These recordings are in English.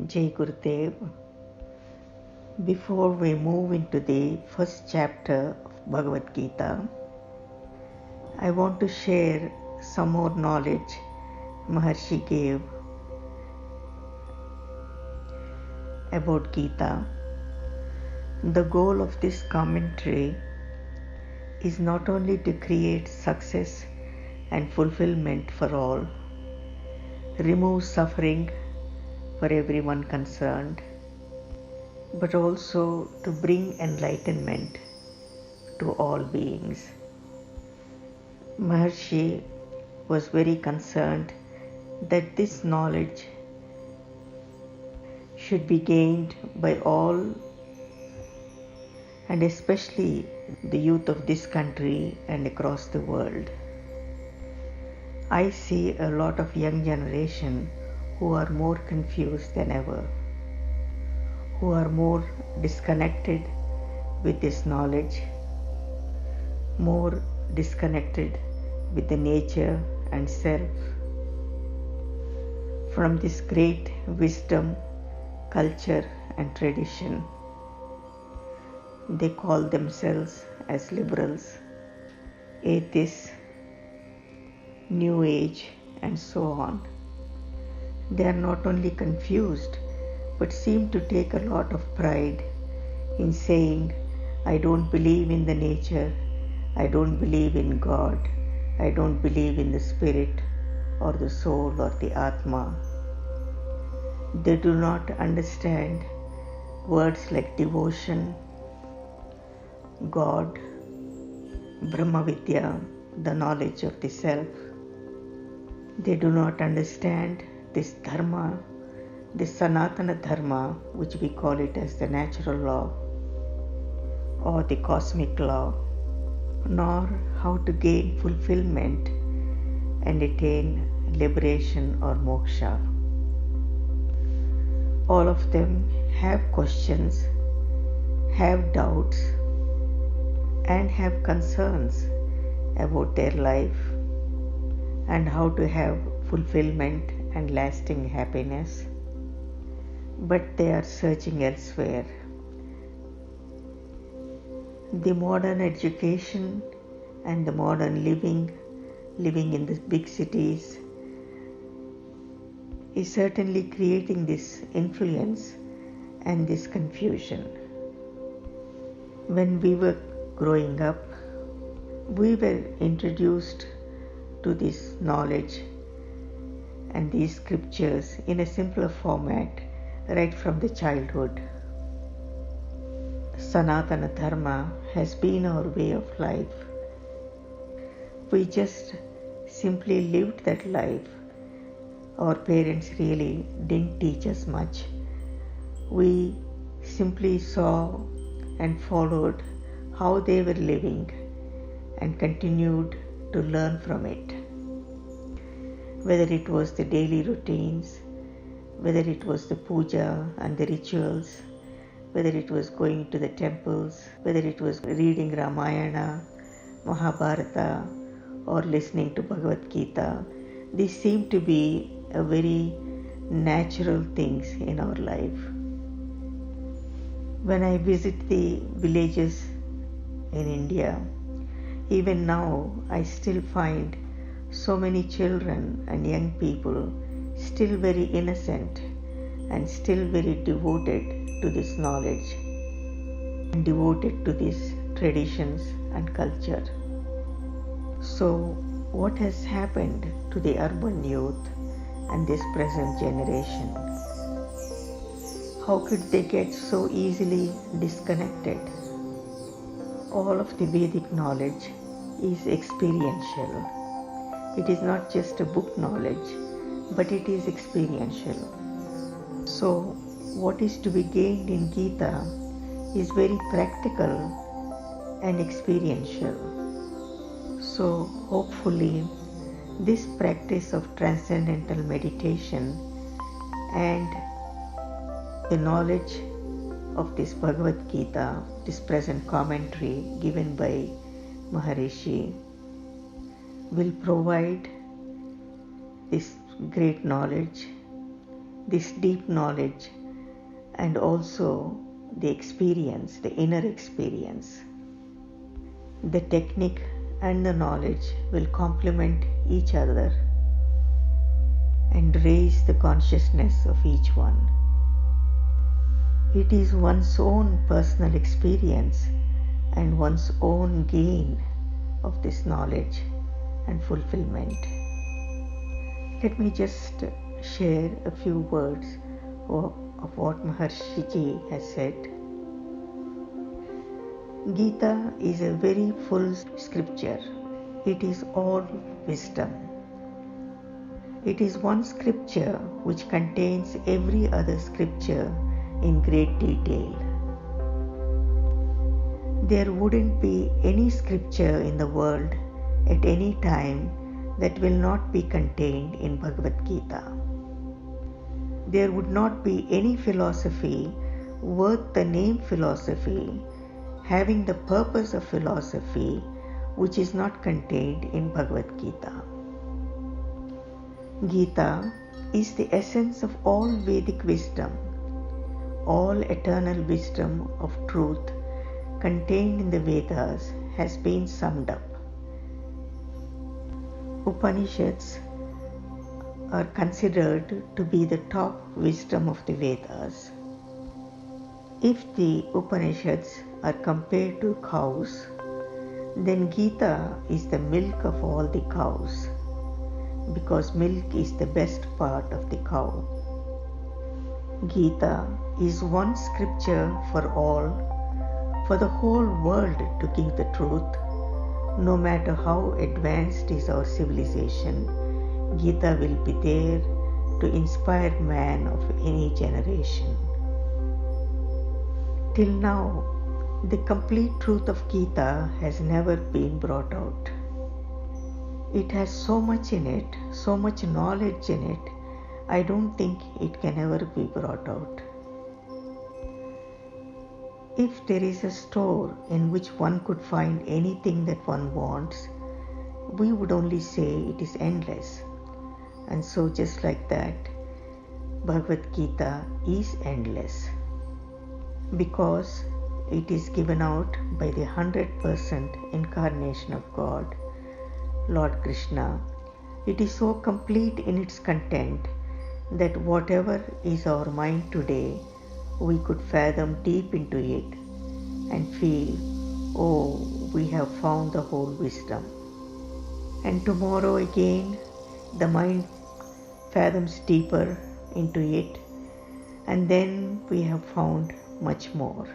Jai Gurudev. Before we move into the first chapter of Bhagavad Gita, I want to share some more knowledge Maharshi gave about Gita. The goal of this commentary is not only to create success and fulfillment for all, remove suffering for everyone concerned, but also to bring enlightenment to all beings. Maharshi was very concerned that this knowledge should be gained by all, and especially the youth of this country and across the world. I see a lot of young generation who are more confused than ever, who are more disconnected with this knowledge, more disconnected with the nature and self. From this great wisdom, culture and tradition, they call themselves as liberals, atheists, New Age, and so on. They are not only confused, but seem to take a lot of pride in saying, I don't believe in the nature, I don't believe in God, I don't believe in the spirit or the soul or the Atma. They do not understand words like devotion, God, Brahma Vidya, the knowledge of the self. They do not understand this dharma, this Sanatana Dharma, which we call it as the natural law or the cosmic law, nor how to gain fulfillment and attain liberation or moksha. All of them have questions, have doubts, and have concerns about their life and how to have fulfillment and lasting happiness, but they are searching elsewhere. The modern education and the modern living in the big cities, is certainly creating this influence and this confusion. When we were growing up, we were introduced to this knowledge and these scriptures in a simpler format right from the childhood. Sanatana Dharma has been our way of life. We just simply lived that life. Our parents really didn't teach us much. We simply saw and followed how they were living and continued to learn from it. Whether it was the daily routines, whether it was the puja and the rituals, whether it was going to the temples, whether it was reading Ramayana, Mahabharata, or listening to Bhagavad Gita, these seem to be a very natural things in our life. When I visit the villages in India, even now I still find so many children and young people still very innocent and still very devoted to this knowledge and devoted to these traditions and culture. So what has happened to the urban youth and this present generation? How could they get so easily disconnected? All of the Vedic knowledge is experiential. It is not just a book knowledge, but it is experiential. So what is to be gained in Gita is very practical and experiential. So hopefully this practice of transcendental meditation and the knowledge of this Bhagavad Gita, this present commentary given by Maharishi, will provide this great knowledge, this deep knowledge and also the experience, the inner experience. The technique and the knowledge will complement each other and raise the consciousness of each one. It is one's own personal experience and one's own gain of this knowledge and fulfillment. Let me just share a few words of what Maharshi Ji has said. Gita is a very full scripture. It is all wisdom. It is one scripture which contains every other scripture in great detail. There wouldn't be any scripture in the world at any time that will not be contained in Bhagavad Gita. There would not be any philosophy worth the name philosophy, having the purpose of philosophy, which is not contained in Bhagavad Gita. Gita is the essence of all Vedic wisdom, all eternal wisdom of truth contained in the Vedas has been summed up. Upanishads are considered to be the top wisdom of the Vedas. If the Upanishads are compared to cows, then Gita is the milk of all the cows, because milk is the best part of the cow. Gita is one scripture for all, for the whole world to give the truth. No matter how advanced is our civilization, Gita will be there to inspire man of any generation. Till now, the complete truth of Gita has never been brought out. It has so much in it, so much knowledge in it, I don't think it can ever be brought out. If there is a store in which one could find anything that one wants, we would only say it is endless. And so just like that, Bhagavad Gita is endless, because it is given out by the 100% incarnation of God, Lord Krishna. It is so complete in its content that whatever is our mind today, we could fathom deep into it and feel, oh, we have found the whole wisdom. And tomorrow again, the mind fathoms deeper into it, and then we have found much more.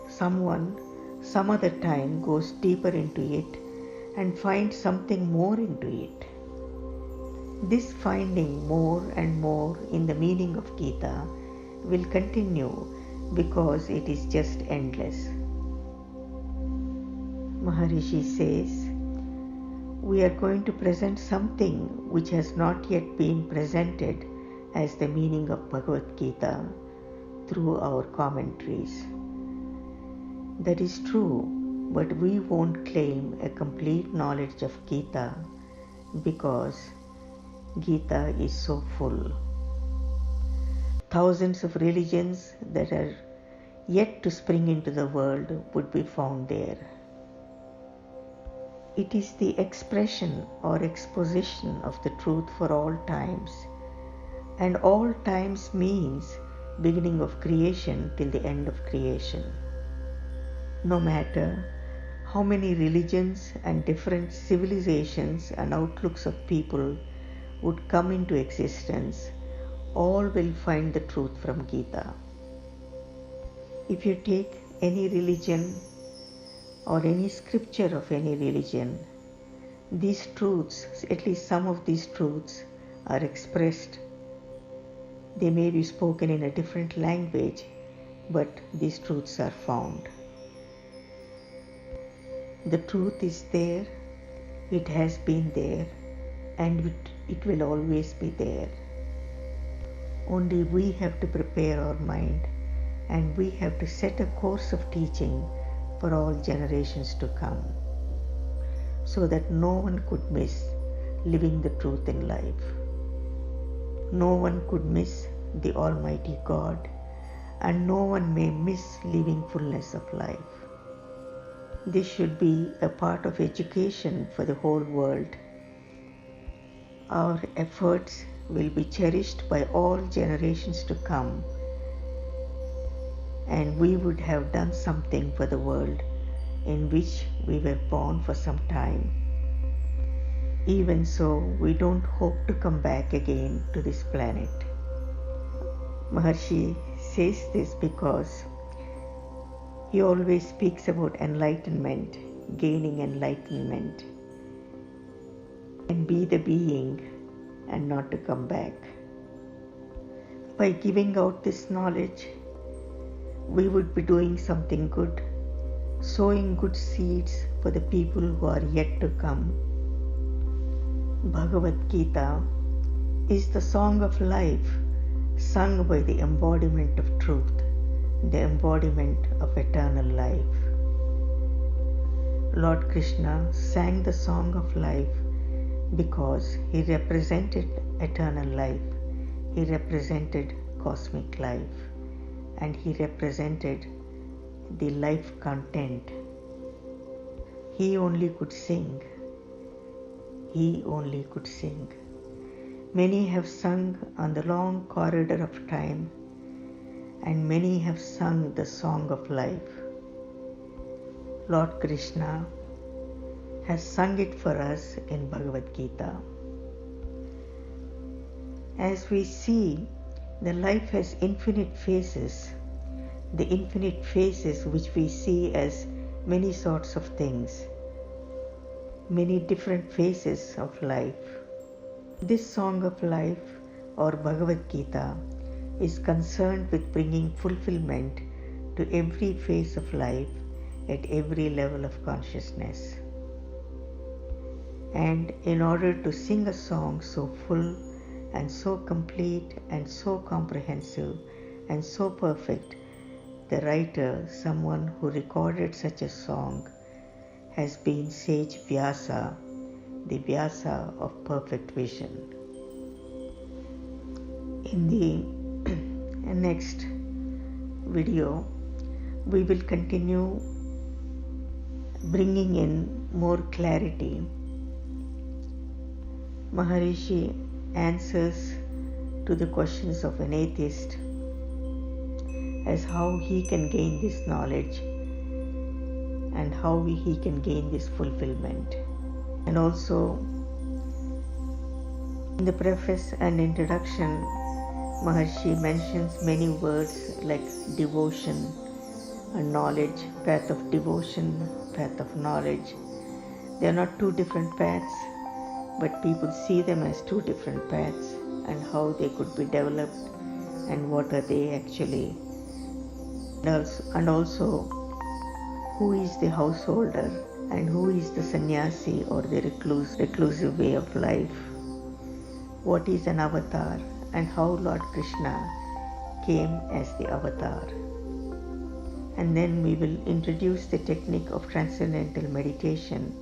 Someone, some other time, goes deeper into it and finds something more into it. This finding more and more in the meaning of Gita will continue because it is just endless. Maharishi says, we are going to present something which has not yet been presented as the meaning of Bhagavad Gita through our commentaries. That is true, but we won't claim a complete knowledge of Gita because Gita is so full. Thousands of religions that are yet to spring into the world would be found there. It is the expression or exposition of the truth for all times, and all times means beginning of creation till the end of creation. No matter how many religions and different civilizations and outlooks of people would come into existence, all will find the truth from Gita. If you take any religion or any scripture of any religion, these truths, at least some of these truths, are expressed. They may be spoken in a different language, but these truths are found. The truth is there, it has been there, and it will always be there. Only we have to prepare our mind, and we have to set a course of teaching for all generations to come, so that no one could miss living the truth in life. No one could miss the Almighty God, and no one may miss living fullness of life. This should be a part of education for the whole world. Our efforts will be cherished by all generations to come, and we would have done something for the world in which we were born for some time. Even so, we don't hope to come back again to this planet. Maharshi says this because he always speaks about enlightenment, gaining enlightenment, and be the being and not to come back. By giving out this knowledge, we would be doing something good, sowing good seeds for the people who are yet to come. Bhagavad Gita is the song of life sung by the embodiment of truth, the embodiment of eternal life. Lord Krishna sang the song of life because he represented eternal life, he represented cosmic life, and he represented the life content. He only could sing. He only could sing. Many have sung on the long corridor of time, and many have sung the song of life. Lord Krishna has sung it for us in Bhagavad Gita. As we see, the life has infinite phases, the infinite phases which we see as many sorts of things, many different phases of life. This song of life, or Bhagavad Gita, is concerned with bringing fulfillment to every phase of life at every level of consciousness. And in order to sing a song so full and so complete and so comprehensive and so perfect, the writer, someone who recorded such a song, has been Sage Vyasa, the Vyasa of perfect vision. In the next video, we will continue bringing in more clarity. Maharishi answers to the questions of an atheist as how he can gain this knowledge and how he can gain this fulfillment. And also, in the preface and introduction, Maharshi mentions many words like devotion and knowledge, path of devotion, path of knowledge. They are not two different paths, but people see them as two different paths, and how they could be developed and what are they actually. And also who is the householder and who is the sannyasi or the reclusive way of life. What is an avatar and how Lord Krishna came as the avatar. And then we will introduce the technique of transcendental meditation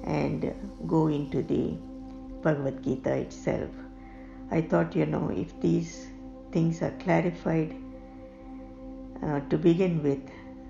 and go into the Bhagavad Gita itself. I thought, if these things are clarified to begin with,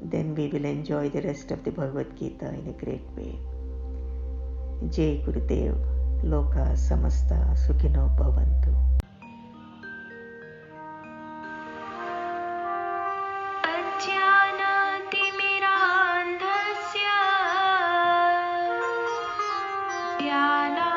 then we will enjoy the rest of the Bhagavad Gita in a great way. Jai Gurudev, Loka Samasta Sukhino Bhavantu. ज्ञान